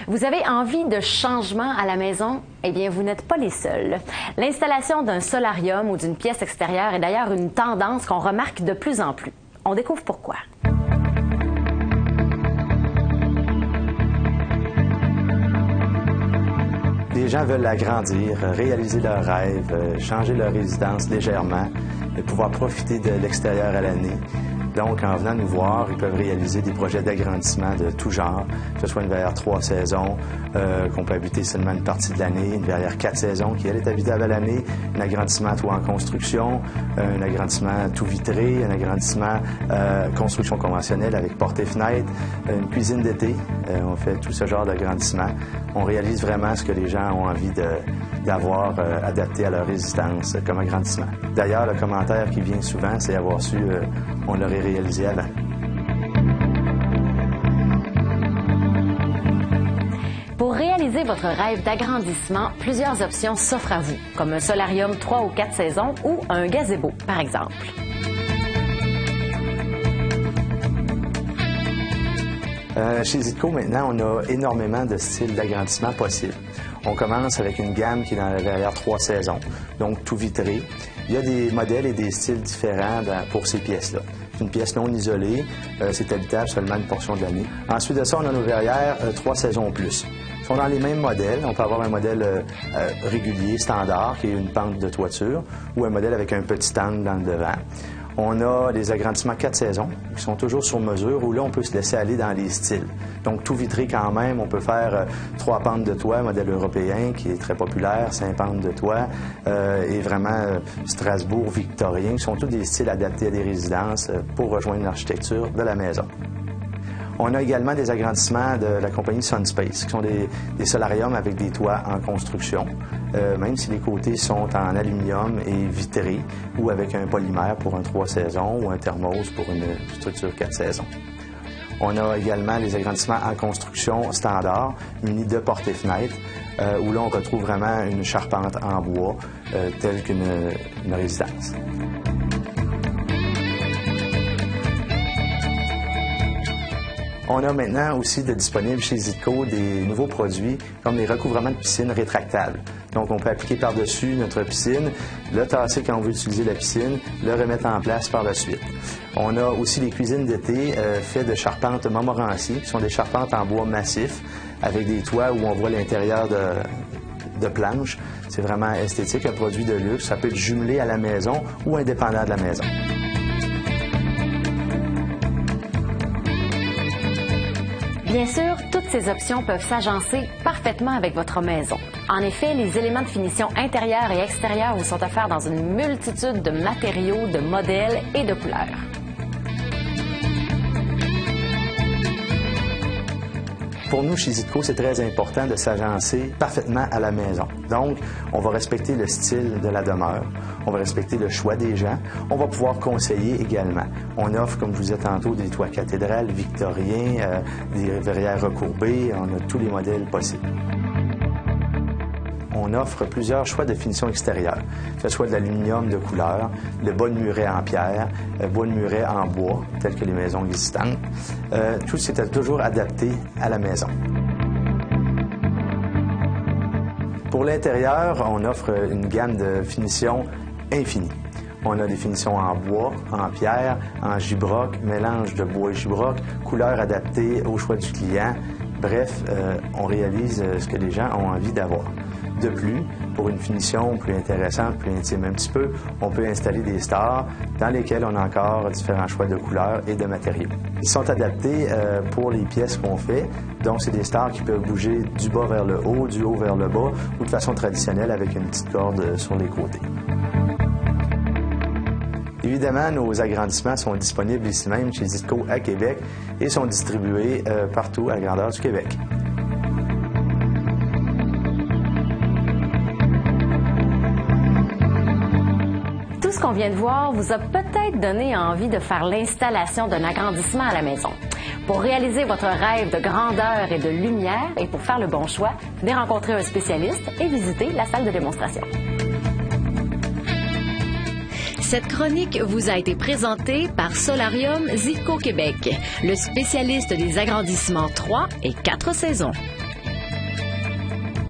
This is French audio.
Vous avez envie de changement à la maison? Eh bien, vous n'êtes pas les seuls. L'installation d'un solarium ou d'une pièce extérieure est d'ailleurs une tendance qu'on remarque de plus en plus. On découvre pourquoi. Les gens veulent agrandir, réaliser leurs rêves, changer leur résidence légèrement et pouvoir profiter de l'extérieur à l'année. Donc, en venant nous voir, ils peuvent réaliser des projets d'agrandissement de tout genre, que ce soit une verrière 3 saisons, qu'on peut habiter seulement une partie de l'année, une verrière 4 saisons qui, elle, est habitable à l'année, un agrandissement toit en construction, un agrandissement tout vitré, un agrandissement construction conventionnelle avec porte et fenêtre, une cuisine d'été. On fait tout ce genre d'agrandissement. On réalise vraiment ce que les gens ont envie d'avoir adapté à leur résidence comme agrandissement. D'ailleurs, le commentaire qui vient souvent, c'est avoir su on l'aurait réalisé avant. Pour réaliser votre rêve d'agrandissement, plusieurs options s'offrent à vous, comme un solarium 3 ou 4 saisons ou un gazebo, par exemple. Chez Zidco, maintenant, on a énormément de styles d'agrandissement possibles. On commence avec une gamme qui est dans la verrière 3 saisons, donc tout vitré. Il y a des modèles et des styles différents pour ces pièces-là. Une pièce non isolée, c'est habitable seulement une portion de l'année. Ensuite de ça, on a nos verrières 3 saisons plus. Ils sont dans les mêmes modèles. On peut avoir un modèle régulier, standard, qui est une pente de toiture, ou un modèle avec un petit angle dans le devant. On a des agrandissements 4 saisons qui sont toujours sur mesure, où là, on peut se laisser aller dans les styles. Donc, tout vitré quand même. On peut faire 3 pentes de toit, modèle européen, qui est très populaire, 5 pentes de toit, et vraiment Strasbourg, victorien, qui sont tous des styles adaptés à des résidences pour rejoindre l'architecture de la maison. On a également des agrandissements de la compagnie Sunspace, qui sont des solariums avec des toits en construction, même si les côtés sont en aluminium et vitrés, ou avec un polymère pour un 3 saisons ou un thermos pour une structure 4 saisons. On a également les agrandissements en construction standard, munis de portes et fenêtres, où là on retrouve vraiment une charpente en bois, telle qu'une résidence. On a maintenant aussi de disponibles chez Zidco des nouveaux produits comme les recouvrements de piscine rétractables. Donc, on peut appliquer par-dessus notre piscine, le tasser quand on veut utiliser la piscine, le remettre en place par la suite. On a aussi les cuisines d'été faites de charpentes Montmorency, qui sont des charpentes en bois massif avec des toits où on voit l'intérieur de planches. C'est vraiment esthétique, un produit de luxe. Ça peut être jumelé à la maison ou indépendant de la maison. Bien sûr, toutes ces options peuvent s'agencer parfaitement avec votre maison. En effet, les éléments de finition intérieure et extérieure vous sont offerts dans une multitude de matériaux, de modèles et de couleurs. Pour nous, chez Zidco, c'est très important de s'agencer parfaitement à la maison. Donc, on va respecter le style de la demeure, on va respecter le choix des gens, on va pouvoir conseiller également. On offre, comme je vous disais tantôt, des toits cathédrales, victoriens, des verrières recourbées, on a tous les modèles possibles. On offre plusieurs choix de finition extérieure, que ce soit de l'aluminium de couleur, le bois de muret en pierre, le bois de muret en bois, tel que les maisons existantes. Tout c'est toujours adapté à la maison. Pour l'intérieur, on offre une gamme de finitions infinie. On a des finitions en bois, en pierre, en gibroc, mélange de bois et gibroc, couleurs adaptées au choix du client. Bref, on réalise ce que les gens ont envie d'avoir. De plus, pour une finition plus intéressante, plus intime un petit peu, on peut installer des stores dans lesquels on a encore différents choix de couleurs et de matériaux. Ils sont adaptés pour les pièces qu'on fait, donc c'est des stores qui peuvent bouger du bas vers le haut, du haut vers le bas, ou de façon traditionnelle avec une petite corde sur les côtés. Évidemment, nos agrandissements sont disponibles ici même chez Zidco à Québec et sont distribués partout à la grandeur du Québec. Tout ce qu'on vient de voir vous a peut-être donné envie de faire l'installation d'un agrandissement à la maison. Pour réaliser votre rêve de grandeur et de lumière et pour faire le bon choix, venez rencontrer un spécialiste et visiter la salle de démonstration. Cette chronique vous a été présentée par Solarium Zidco Québec, le spécialiste des agrandissements 3 et 4 saisons.